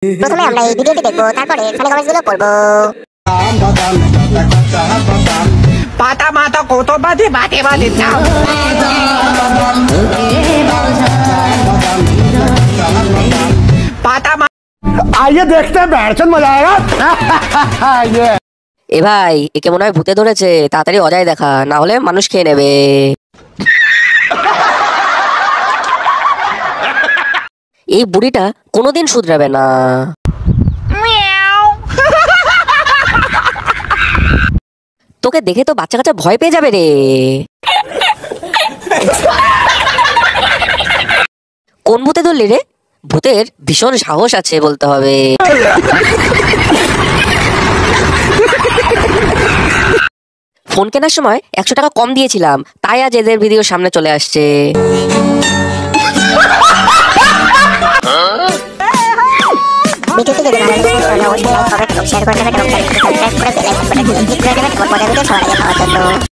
প্রথমে আমরা এই ভিডিওটি দেখবো, তারপরে এখানে কমেন্টসগুলো পড়বো। পাতা মাতা কত বাদে বাদে বাদে পাতা आइए देखते हैं बैठचंद मजा आएगा। এ ভাই, একে মনে হয় ভূতে ধরেছে, তাড়াতাড়ি অজায় দেখা, না হলে মানুষ খেয়ে নেবে। এই বুড়িটা কোনোদিন শুধরাবে না। তোকে দেখে তো বাচ্চা কাচ্চা ভয় পেয়ে যাবে রে। কোন ভূতে ধরলি রে? ভূতের ভীষণ সাহস আছে বলতে হবে। ফোন কেনার সময় 100 টাকা কম দিয়েছিলাম, তাই আজ এদের ভিডিও সামনে চলে আসছে। ভিডিওটি যদি ভালো লাগে তাহলে অবশ্যই লাইক করবেন এবং শেয়ার করবেন এবং চ্যানেলটি সাবস্ক্রাইব করে বেল আইকন বাটনটি ক্লিক করে দেবেন এবং পরবর্তী ভিডিও সবার আগে পাওয়ার জন্য।